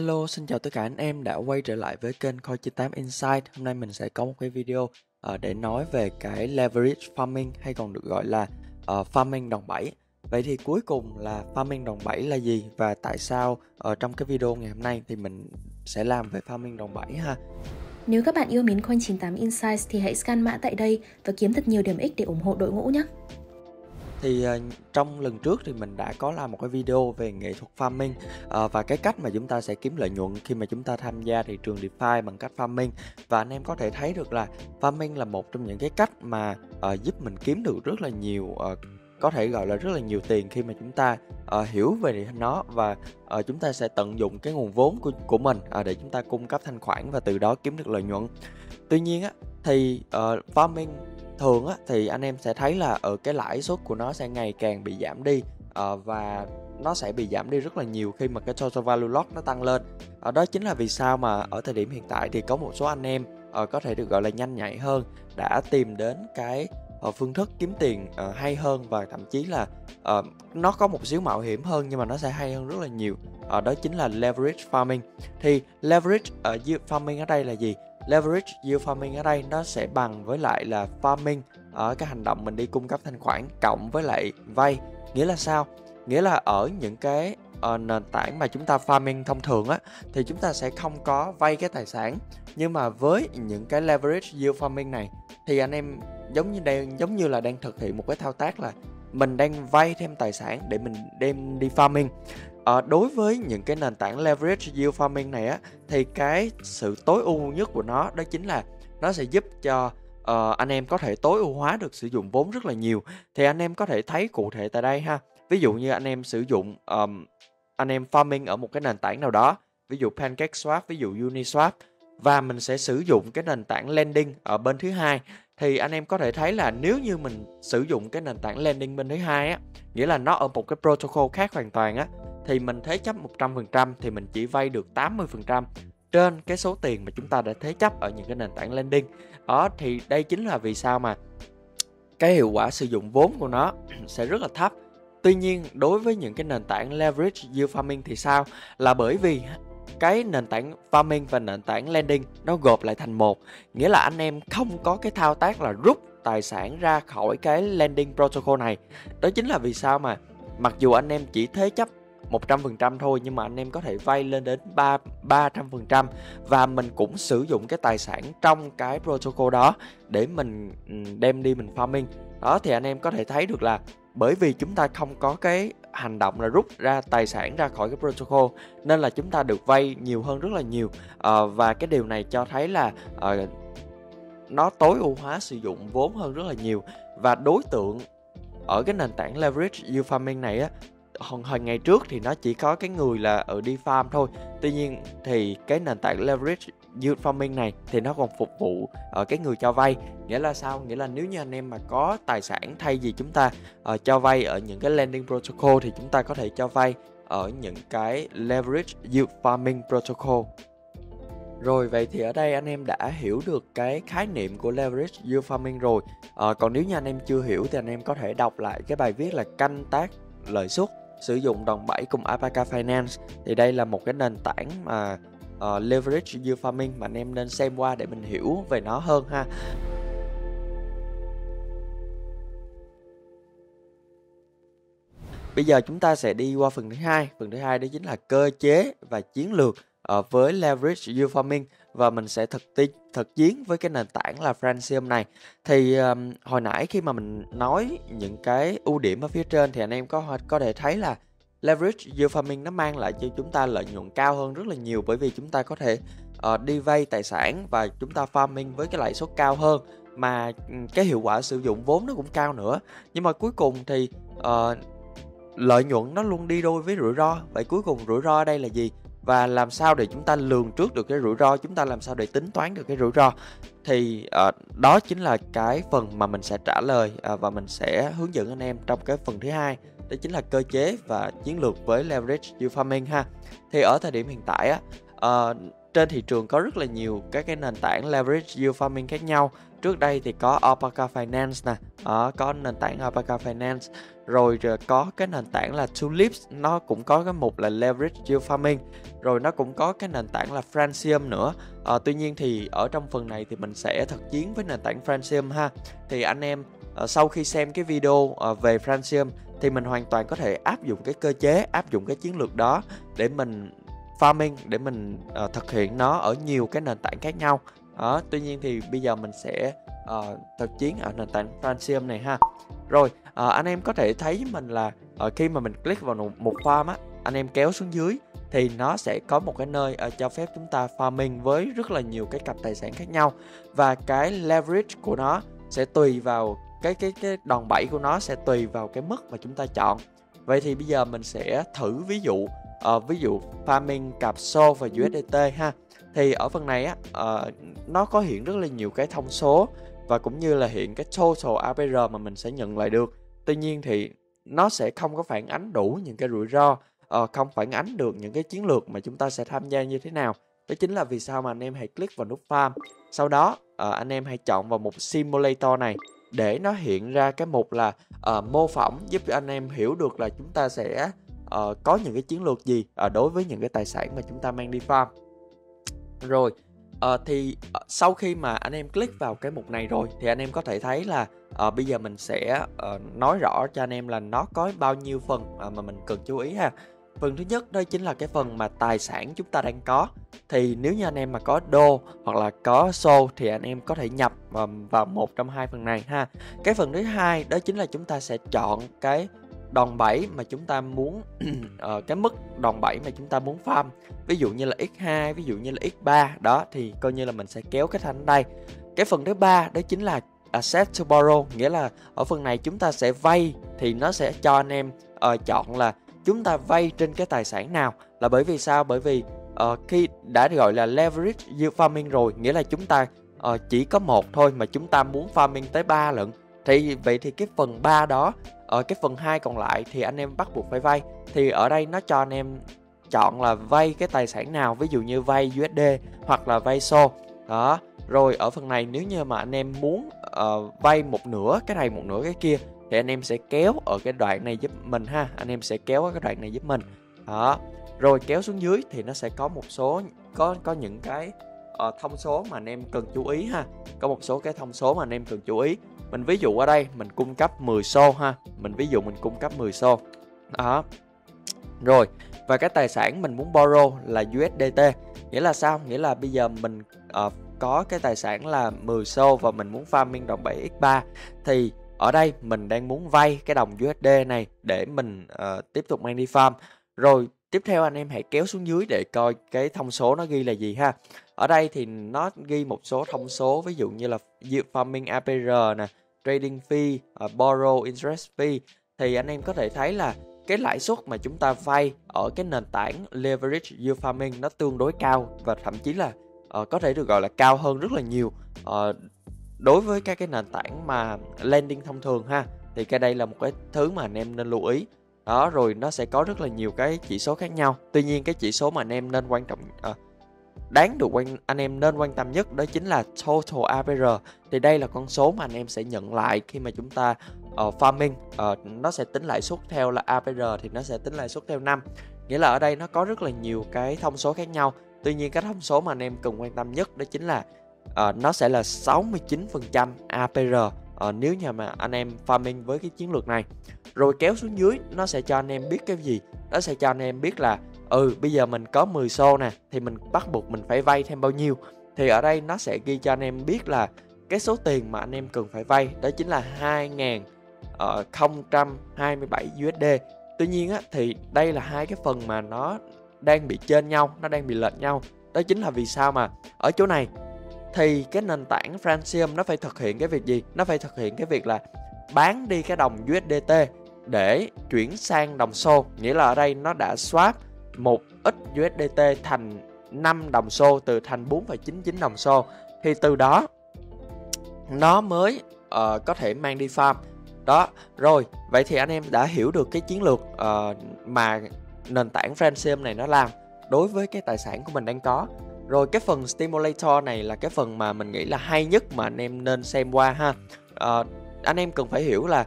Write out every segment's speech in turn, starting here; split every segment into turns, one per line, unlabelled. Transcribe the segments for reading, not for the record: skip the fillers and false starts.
Hello, xin chào tất cả anh em đã quay trở lại với kênh Coin98 Insight. Hôm nay mình sẽ có một cái video để nói về cái leverage farming hay còn được gọi là farming đòn bẩy. Vậy thì cuối cùng là farming đòn bẩy là gì và tại sao trong cái video ngày hôm nay thì mình sẽ làm về farming đòn bẩy ha.
Nếu các bạn yêu mến Coin98 Insights thì hãy scan mã tại đây và kiếm thật nhiều điểm ích để ủng hộ đội ngũ nhé.
Thì trong lần trước thì mình đã có làm một cái video về nghệ thuật farming và cái cách mà chúng ta sẽ kiếm lợi nhuận khi mà chúng ta tham gia thị trường DeFi bằng cách farming. Và anh em có thể thấy được là farming là một trong những cái cách mà giúp mình kiếm được rất là nhiều, có thể gọi là rất là nhiều tiền khi mà chúng ta hiểu về nó và chúng ta sẽ tận dụng cái nguồn vốn của mình để chúng ta cung cấp thanh khoản và từ đó kiếm được lợi nhuận. Tuy nhiên á, thì farming thường á, thì anh em sẽ thấy là ở cái lãi suất của nó sẽ ngày càng bị giảm đi và nó sẽ bị giảm đi rất là nhiều khi mà cái total value lock nó tăng lên. Đó chính là vì sao mà ở thời điểm hiện tại thì có một số anh em có thể được gọi là nhanh nhạy hơn đã tìm đến cái phương thức kiếm tiền hay hơn và thậm chí là nó có một xíu mạo hiểm hơn nhưng mà nó sẽ hay hơn rất là nhiều. Đó chính là leverage farming. Thì leverage yield farming ở đây là gì? Leverage yield farming ở đây nó sẽ bằng với lại là farming ở cái hành động mình đi cung cấp thanh khoản cộng với lại vay. Nghĩa là sao? Nghĩa là ở những cái nền tảng mà chúng ta farming thông thường á thì chúng ta sẽ không có vay cái tài sản. Nhưng mà với những cái leverage yield farming này thì anh em giống như là đang thực hiện một cái thao tác là mình đang vay thêm tài sản để mình đem đi farming. Đối với những cái nền tảng leverage yield farming này á thì cái sự tối ưu nhất của nó đó chính là nó sẽ giúp cho anh em có thể tối ưu hóa được sử dụng vốn rất là nhiều. Thì anh em có thể thấy cụ thể tại đây ha. Ví dụ như anh em sử dụng anh em farming ở một cái nền tảng nào đó, ví dụ PancakeSwap, ví dụ Uniswap, và mình sẽ sử dụng cái nền tảng lending ở bên thứ hai. Thì anh em có thể thấy là nếu như mình sử dụng cái nền tảng lending bên thứ hai á, nghĩa là nó ở một cái protocol khác hoàn toàn á, thì mình thế chấp 100% thì mình chỉ vay được 80% trên cái số tiền mà chúng ta đã thế chấp ở những cái nền tảng lending. Đó thì đây chính là vì sao mà cái hiệu quả sử dụng vốn của nó sẽ rất là thấp. Tuy nhiên đối với những cái nền tảng leverage yield farming thì sao? Là bởi vì cái nền tảng farming và nền tảng lending nó gộp lại thành một. Nghĩa là anh em không có cái thao tác là rút tài sản ra khỏi cái lending protocol này. Đó chính là vì sao mà mặc dù anh em chỉ thế chấp 100% thôi nhưng mà anh em có thể vay lên đến 300% và mình cũng sử dụng cái tài sản trong cái protocol đó để mình đem đi mình farming. Đó thì anh em có thể thấy được là bởi vì chúng ta không có cái hành động là rút ra tài sản ra khỏi cái protocol nên là chúng ta được vay nhiều hơn rất là nhiều. Và cái điều này cho thấy là nó tối ưu hóa sử dụng vốn hơn rất là nhiều. Và đối tượng ở cái nền tảng leverage yield farming này á, hồi ngày trước thì nó chỉ có cái người là ở đi farm thôi. Tuy nhiên thì cái nền tảng leverage yield farming này thì nó còn phục vụ ở cái người cho vay. Nghĩa là sao? Nghĩa là nếu như anh em mà có tài sản, thay vì chúng ta cho vay ở những cái lending protocol thì chúng ta có thể cho vay ở những cái leverage yield farming protocol. Rồi, vậy thì ở đây anh em đã hiểu được cái khái niệm của leverage yield farming rồi. Còn nếu như anh em chưa hiểu thì anh em có thể đọc lại cái bài viết là canh tác lợi suất sử dụng đòn bẩy cùng Alpaca Finance. Thì đây là một cái nền tảng mà leverage yield farming mà anh em nên xem qua để mình hiểu về nó hơn ha. Bây giờ chúng ta sẽ đi qua phần thứ hai. Phần thứ hai đó chính là cơ chế và chiến lược với leverage yield farming, và mình sẽ thực chiến với cái nền tảng là Francium này. Thì hồi nãy khi mà mình nói những cái ưu điểm ở phía trên thì anh em có thể thấy là leverage yield farming nó mang lại cho chúng ta lợi nhuận cao hơn rất là nhiều, bởi vì chúng ta có thể đi vay tài sản và chúng ta farming với cái lãi suất cao hơn, mà cái hiệu quả sử dụng vốn nó cũng cao nữa. Nhưng mà cuối cùng thì lợi nhuận nó luôn đi đôi với rủi ro. Vậy cuối cùng rủi ro ở đây là gì? Và làm sao để chúng ta lường trước được cái rủi ro? Chúng ta làm sao để tính toán được cái rủi ro? Thì đó chính là cái phần mà mình sẽ trả lời và mình sẽ hướng dẫn anh em trong cái phần thứ hai. Đó chính là cơ chế và chiến lược với leverage yield farming ha. Thì ở thời điểm hiện tại á, trên thị trường có rất là nhiều các cái nền tảng leverage yield farming khác nhau, trước đây thì có Alpaca Finance nè, có nền tảng Alpaca Finance, rồi có cái nền tảng là Tulips, nó cũng có cái mục là Leverage Yield Farming, rồi nó cũng có cái nền tảng là Francium nữa. Tuy nhiên thì ở trong phần này thì mình sẽ thực chiến với nền tảng Francium ha. Thì anh em sau khi xem cái video về Francium thì mình hoàn toàn có thể áp dụng cái cơ chế, áp dụng cái chiến lược đó để mình farming, để mình thực hiện nó ở nhiều cái nền tảng khác nhau. Tuy nhiên thì bây giờ mình sẽ thực chiến ở nền tảng Francium này ha. Rồi anh em có thể thấy mình là khi mà mình click vào một farm á, anh em kéo xuống dưới thì nó sẽ có một cái nơi cho phép chúng ta farming với rất là nhiều cái cặp tài sản khác nhau, và cái leverage của nó sẽ tùy vào cái đòn bẩy của nó sẽ tùy vào cái mức mà chúng ta chọn. Vậy thì bây giờ mình sẽ thử ví dụ farming cặp SOL và USDT ha. Thì ở phần này á nó có hiện rất là nhiều cái thông số và cũng như là hiện cái total APR mà mình sẽ nhận lại được. Tuy nhiên thì nó sẽ không có phản ánh đủ những cái rủi ro, không phản ánh được những cái chiến lược mà chúng ta sẽ tham gia như thế nào. Đó chính là vì sao mà anh em hãy click vào nút farm. Sau đó anh em hãy chọn vào mục simulator này để nó hiện ra cái mục là mô phỏng, giúp cho anh em hiểu được là chúng ta sẽ có những cái chiến lược gì đối với những cái tài sản mà chúng ta mang đi farm. Rồi thì sau khi mà anh em click vào cái mục này rồi thì anh em có thể thấy là bây giờ mình sẽ nói rõ cho anh em là nó có bao nhiêu phần mà mình cần chú ý ha. Phần thứ nhất đó chính là cái phần mà tài sản chúng ta đang có. Thì nếu như anh em mà có đô hoặc là có SOL thì anh em có thể nhập vào một trong hai phần này ha. Cái phần thứ hai đó chính là chúng ta sẽ chọn cái đòn bẩy mà chúng ta muốn cái mức đòn bẩy mà chúng ta muốn farm. Ví dụ như là x2, ví dụ như là x3 đó, thì coi như là mình sẽ kéo cái thanh ở đây. Cái phần thứ ba đó chính là Accept to Borrow, nghĩa là ở phần này chúng ta sẽ vay, thì nó sẽ cho anh em chọn là chúng ta vay trên cái tài sản nào. Là bởi vì sao? Bởi vì khi đã gọi là Leverage Yield Farming rồi, nghĩa là chúng ta chỉ có một thôi mà chúng ta muốn farming tới 3 lận. Thì vậy thì cái phần 3 đó, cái phần 2 còn lại thì anh em bắt buộc phải vay. Thì ở đây nó cho anh em chọn là vay cái tài sản nào, ví dụ như vay USD hoặc là vay SOL đó. Rồi ở phần này nếu như mà anh em muốn vay một nửa cái này một nửa cái kia thì anh em sẽ kéo ở cái đoạn này giúp mình ha. Anh em sẽ kéo ở cái đoạn này giúp mình đó. Rồi kéo xuống dưới thì nó sẽ có một số có những cái thông số mà anh em cần chú ý ha. Có một số cái thông số mà anh em cần chú ý. Mình ví dụ ở đây mình cung cấp 10 SOL ha. Mình ví dụ mình cung cấp 10 SOL đó. Rồi, và cái tài sản mình muốn borrow là USDT. Nghĩa là sao? Nghĩa là bây giờ mình có cái tài sản là 10 SOL và mình muốn farming đồng 7x3. Thì ở đây mình đang muốn vay cái đồng USD này để mình tiếp tục mang đi farm. Rồi tiếp theo anh em hãy kéo xuống dưới để coi cái thông số nó ghi là gì ha. Ở đây thì nó ghi một số thông số, ví dụ như là farming APR nè, trading fee, borrow interest fee. Thì anh em có thể thấy là cái lãi suất mà chúng ta vay ở cái nền tảng Leverage Yield Farming nó tương đối cao, và thậm chí là có thể được gọi là cao hơn rất là nhiều đối với các cái nền tảng mà lending thông thường ha. Thì cái đây là một cái thứ mà anh em nên lưu ý đó. Rồi nó sẽ có rất là nhiều cái chỉ số khác nhau. Tuy nhiên cái chỉ số mà anh em nên anh em nên quan tâm nhất đó chính là total APR. Thì đây là con số mà anh em sẽ nhận lại khi mà chúng ta farming. Nó sẽ tính lãi suất theo là APR thì nó sẽ tính lãi suất theo năm. Nghĩa là ở đây nó có rất là nhiều cái thông số khác nhau. Tuy nhiên cái thông số mà anh em cần quan tâm nhất đó chính là nó sẽ là 69% APR nếu như mà anh em farming với cái chiến lược này. Rồi kéo xuống dưới nó sẽ cho anh em biết cái gì? Nó sẽ cho anh em biết là bây giờ mình có 10 SOL nè, thì mình bắt buộc mình phải vay thêm bao nhiêu. Thì ở đây nó sẽ ghi cho anh em biết là cái số tiền mà anh em cần phải vay đó chính là 2.027 USD. Tuy nhiên á, thì đây là hai cái phần mà nó đang bị chênh nhau, nó đang bị lệch nhau. Đó chính là vì sao mà ở chỗ này thì cái nền tảng Francium nó phải thực hiện cái việc gì? Nó phải thực hiện cái việc là bán đi cái đồng USDT để chuyển sang đồng SOL. Nghĩa là ở đây nó đã swap một ít USDT thành 5 đồng SOL, từ thành 4,99 đồng SOL. Thì từ đó nó mới có thể mang đi farm đó. Rồi vậy thì anh em đã hiểu được cái chiến lược mà nền tảng Francium này nó làm đối với cái tài sản của mình đang có. Rồi cái phần Stimulator này là cái phần mà mình nghĩ là hay nhất mà anh em nên xem qua ha. Anh em cần phải hiểu là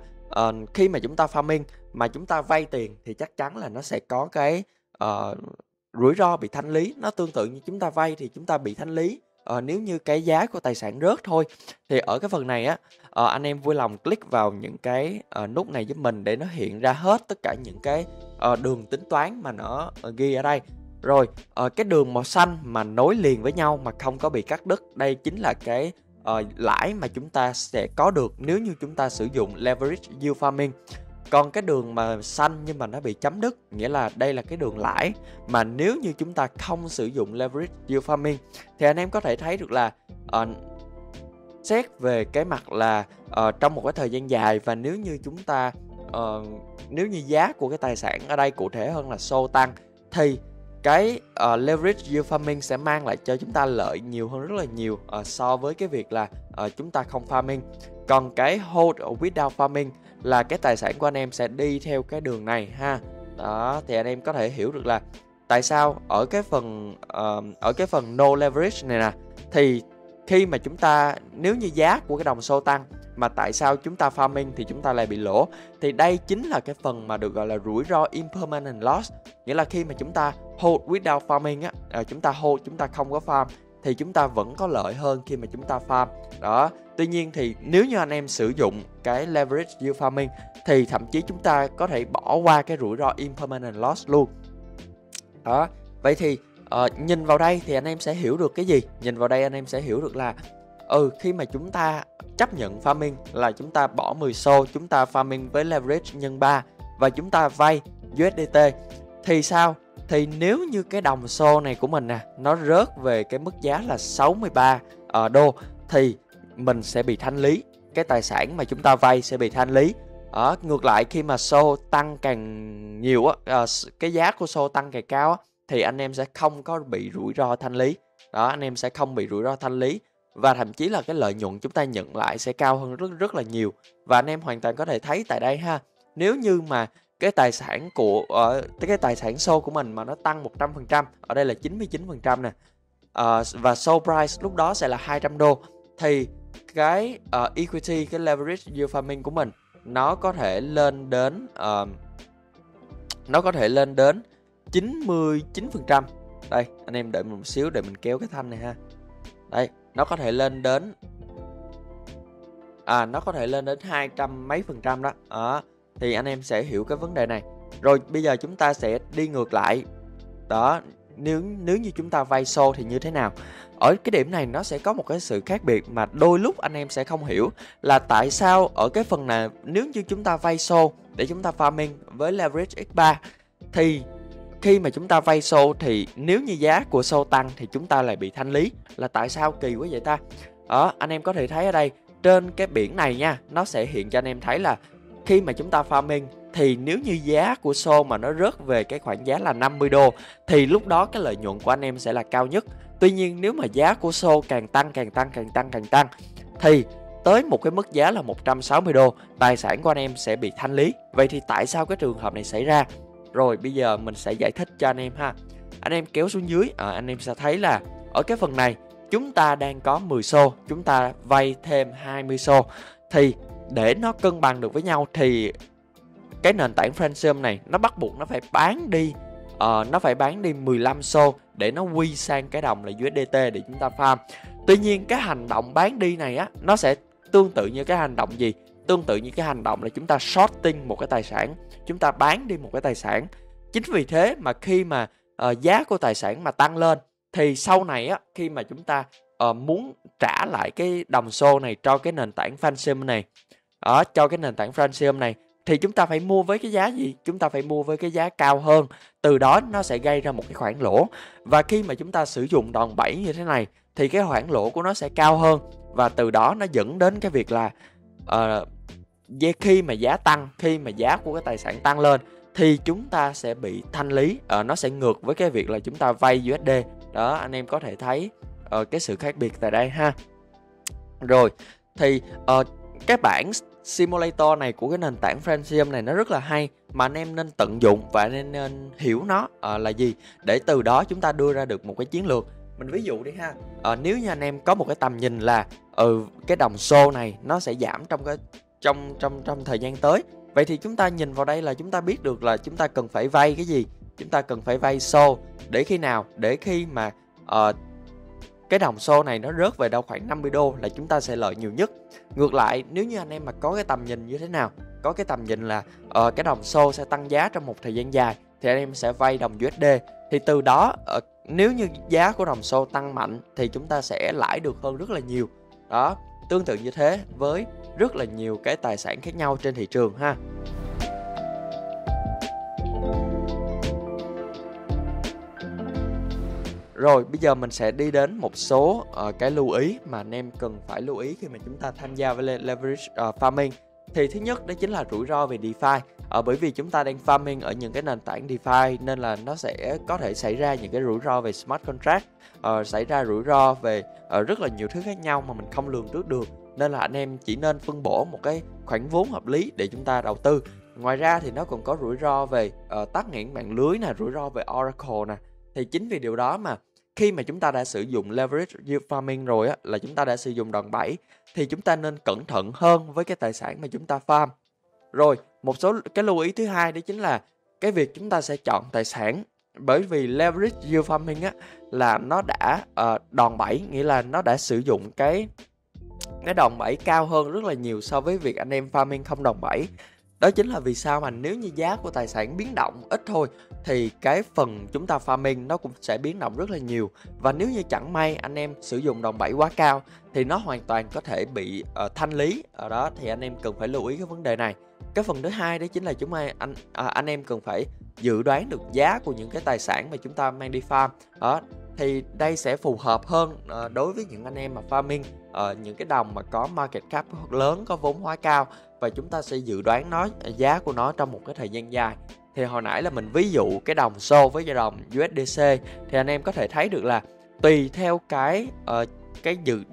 khi mà chúng ta farming mà chúng ta vay tiền thì chắc chắn là nó sẽ có cái rủi ro bị thanh lý. Nó tương tự như chúng ta vay thì chúng ta bị thanh lý nếu như cái giá của tài sản rớt thôi. Thì ở cái phần này á, anh em vui lòng click vào những cái nút này giúp mình để nó hiện ra hết tất cả những cái đường tính toán mà nó ghi ở đây. Rồi cái đường màu xanh mà nối liền với nhau mà không có bị cắt đứt, đây chính là cái lãi mà chúng ta sẽ có được nếu như chúng ta sử dụng leverage yield farming. Còn cái đường mà xanh nhưng mà nó bị chấm đứt, nghĩa là đây là cái đường lãi mà nếu như chúng ta không sử dụng leverage yield farming. Thì anh em có thể thấy được là xét về cái mặt là trong một cái thời gian dài, và nếu như chúng ta nếu như giá của cái tài sản ở đây cụ thể hơn là SO tăng, thì cái leverage yield farming sẽ mang lại cho chúng ta lợi nhiều hơn rất là nhiều so với cái việc là chúng ta không farming. Còn cái hold without farming là cái tài sản của anh em sẽ đi theo cái đường này ha. Đó, thì anh em có thể hiểu được là tại sao ở cái phần no leverage này nè, thì khi mà chúng ta, nếu như giá của cái đồng SO tăng mà tại sao chúng ta farming thì chúng ta lại bị lỗ, thì đây chính là cái phần mà được gọi là rủi ro impermanent loss. Nghĩa là khi mà chúng ta hold without farming á, chúng ta hold, chúng ta không có farm thì chúng ta vẫn có lợi hơn khi mà chúng ta farm. Đó. Tuy nhiên thì nếu như anh em sử dụng cái leverage yield farming thì thậm chí chúng ta có thể bỏ qua cái rủi ro impermanent loss luôn. Đó. Vậy thì nhìn vào đây thì anh em sẽ hiểu được cái gì? Nhìn vào đây anh em sẽ hiểu được là khi mà chúng ta chấp nhận farming là chúng ta bỏ 10 xô, chúng ta farming với leverage nhân 3 và chúng ta vay USDT thì sao? Thì nếu như cái đồng xô này của mình nè, nó rớt về cái mức giá là 63 đô thì mình sẽ bị thanh lý. Cái tài sản mà chúng ta vay sẽ bị thanh lý. Ngược lại khi mà xô tăng càng nhiều cái giá của xô tăng càng cao thì anh em sẽ không có bị rủi ro thanh lý. Đó, anh em sẽ không bị rủi ro thanh lý. Và thậm chí là cái lợi nhuận chúng ta nhận lại sẽ cao hơn rất là nhiều. Và anh em hoàn toàn có thể thấy tại đây ha, nếu như mà cái tài sản cái tài sản SO của mình mà nó tăng 100%, ở đây là 99% nè, và SO price lúc đó sẽ là 200 đô, thì cái equity, cái leverage yield farming của mình nó có thể lên đến 99%. Đây, anh em đợi một xíu để mình kéo cái thanh này ha. Đây, nó có thể lên đến 200 mấy % đó. Thì anh em sẽ hiểu cái vấn đề này. Rồi bây giờ chúng ta sẽ đi ngược lại. Đó, nếu như chúng ta vay SO thì như thế nào? Ở cái điểm này nó sẽ có một cái sự khác biệt mà đôi lúc anh em sẽ không hiểu, là tại sao ở cái phần này nếu như chúng ta vay SO để chúng ta farming với leverage x3 thì khi mà chúng ta vay SO thì nếu như giá của SO tăng thì chúng ta lại bị thanh lý. Là tại sao kỳ quá vậy ta? Anh em có thể thấy ở đây trên cái biển này nha, nó sẽ hiện cho anh em thấy là khi mà chúng ta farming thì nếu như giá của SO mà nó rớt về cái khoảng giá là 50 đô thì lúc đó cái lợi nhuận của anh em sẽ là cao nhất. Tuy nhiên nếu mà giá của SO càng tăng thì tới một cái mức giá là 160 đô, tài sản của anh em sẽ bị thanh lý. Vậy thì tại sao cái trường hợp này xảy ra? Rồi bây giờ mình sẽ giải thích cho anh em ha. Anh em kéo xuống dưới, anh em sẽ thấy là ở cái phần này chúng ta đang có 10 xô, chúng ta vay thêm 20 xô. Thì để nó cân bằng được với nhau thì cái nền tảng Francium này nó bắt buộc nó phải bán đi 15 xô để nó quy sang cái đồng là USDT để chúng ta farm. Tuy nhiên cái hành động bán đi này nó sẽ tương tự như cái hành động gì? Tương tự như cái hành động là chúng ta shorting một cái tài sản, chúng ta bán đi một cái tài sản. Chính vì thế mà khi mà giá của tài sản mà tăng lên thì sau này khi mà chúng ta muốn trả lại cái đồng xô này cho cái nền tảng Francium này, cho cái nền tảng Francium này thì chúng ta phải mua với cái giá gì? Chúng ta phải mua với cái giá cao hơn. Từ đó nó sẽ gây ra một cái khoản lỗ. Và khi mà chúng ta sử dụng đòn bẩy như thế này thì cái khoản lỗ của nó sẽ cao hơn. Và từ đó nó dẫn đến cái việc là khi mà giá tăng, khi mà giá của cái tài sản tăng lên thì chúng ta sẽ bị thanh lý. Nó sẽ ngược với cái việc là chúng ta vay USD. Đó, anh em có thể thấy cái sự khác biệt tại đây ha. Rồi, thì cái bản simulator này của cái nền tảng Francium này nó rất là hay, mà anh em nên tận dụng và anh em nên hiểu nó là gì, để từ đó chúng ta đưa ra được một cái chiến lược. Mình ví dụ đi ha. Nếu như anh em có một cái tầm nhìn là cái đồng xô này nó sẽ giảm trong thời gian tới. Vậy thì chúng ta nhìn vào đây là chúng ta biết được là chúng ta cần phải vay cái gì? Chúng ta cần phải vay xô để khi nào? Để khi mà cái đồng xô này nó rớt về đâu khoảng 50 đô là chúng ta sẽ lợi nhiều nhất. Ngược lại, nếu như anh em mà có cái tầm nhìn như thế nào? Có cái tầm nhìn là cái đồng xô sẽ tăng giá trong một thời gian dài thì anh em sẽ vay đồng USD. Thì từ đó nếu như giá của đồng xô tăng mạnh thì chúng ta sẽ lãi được hơn rất là nhiều. Đó, tương tự như thế với rất là nhiều cái tài sản khác nhau trên thị trường ha. Rồi bây giờ mình sẽ đi đến một số cái lưu ý mà anh em cần phải lưu ý khi mà chúng ta tham gia với leverage farming. Thì thứ nhất đó chính là rủi ro về DeFi. Bởi vì chúng ta đang farming ở những cái nền tảng DeFi nên là nó sẽ có thể xảy ra những cái rủi ro về smart contract, xảy ra rủi ro về rất là nhiều thứ khác nhau mà mình không lường trước được. Nên là anh em chỉ nên phân bổ một cái khoản vốn hợp lý để chúng ta đầu tư. Ngoài ra thì nó còn có rủi ro về tắc nghẽn mạng lưới nè, rủi ro về Oracle nè. Thì chính vì điều đó mà khi mà chúng ta đã sử dụng leverage yield farming rồi á, là chúng ta đã sử dụng đòn bẩy, thì chúng ta nên cẩn thận hơn với cái tài sản mà chúng ta farm. Rồi, một số cái lưu ý thứ hai đó chính là cái việc chúng ta sẽ chọn tài sản. Bởi vì leverage yield farming á, là nó đã đòn bẩy, nghĩa là nó đã sử dụng cái đòn bẩy cao hơn rất là nhiều so với việc anh em farming không đòn bẩy. Đó chính là vì sao mà nếu như giá của tài sản biến động ít thôi thì cái phần chúng ta farming nó cũng sẽ biến động rất là nhiều. Và nếu như chẳng may anh em sử dụng đòn bẩy quá cao thì nó hoàn toàn có thể bị thanh lý. Ở đó thì anh em cần phải lưu ý cái vấn đề này. Cái phần thứ hai đó chính là anh em cần phải dự đoán được giá của những cái tài sản mà chúng ta mang đi farm. Đó, thì đây sẽ phù hợp hơn đối với những anh em mà farming những cái đồng mà có market cap lớn, có vốn hóa cao, và chúng ta sẽ dự đoán giá của nó trong một cái thời gian dài. Thì hồi nãy là mình ví dụ cái đồng xô với đồng USDC thì anh em có thể thấy được là tùy theo cái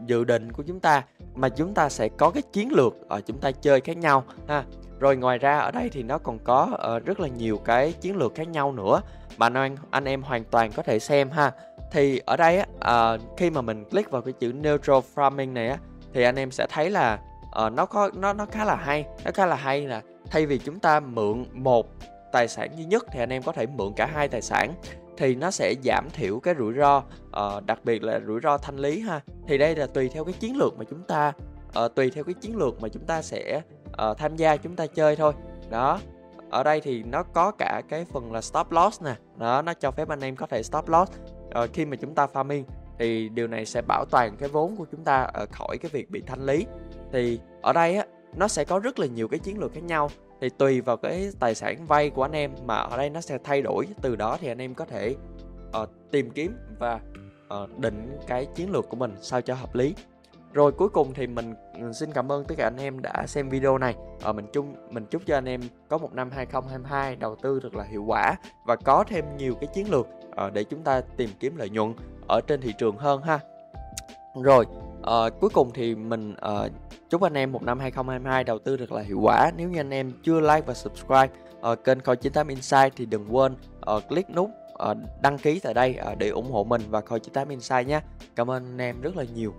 dự định của chúng ta mà chúng ta sẽ có cái chiến lược chúng ta chơi khác nhau ha. Rồi ngoài ra ở đây thì nó còn có rất là nhiều cái chiến lược khác nhau nữa mà anh em hoàn toàn có thể xem ha. Thì ở đây khi mà mình click vào cái chữ neutral farming này á, thì anh em sẽ thấy là nó khá là hay. Nó khá là hay là thay vì chúng ta mượn một tài sản duy nhất thì anh em có thể mượn cả hai tài sản, thì nó sẽ giảm thiểu cái rủi ro, đặc biệt là rủi ro thanh lý ha. Thì đây là tùy theo cái chiến lược mà chúng ta sẽ tham gia, chúng ta chơi thôi. Đó, ở đây thì nó có cả cái phần là stop loss nè. Đó, nó cho phép anh em có thể stop loss khi mà chúng ta farming, thì điều này sẽ bảo toàn cái vốn của chúng ta khỏi cái việc bị thanh lý. Thì ở đây á, nó sẽ có rất là nhiều cái chiến lược khác nhau, thì tùy vào cái tài sản vay của anh em mà ở đây nó sẽ thay đổi. Từ đó thì anh em có thể tìm kiếm và định cái chiến lược của mình sao cho hợp lý. Rồi cuối cùng thì mình xin cảm ơn tất cả anh em đã xem video này. Mình chúc cho anh em có một năm 2022 đầu tư thật là hiệu quả và có thêm nhiều cái chiến lược để chúng ta tìm kiếm lợi nhuận ở trên thị trường hơn ha. Rồi cuối cùng thì mình chúc anh em một năm 2022 đầu tư thật là hiệu quả. Nếu như anh em chưa like và subscribe kênh Coin98 Insight thì đừng quên click nút đăng ký tại đây để ủng hộ mình và Coin98 Insight nhé. Cảm ơn anh em rất là nhiều.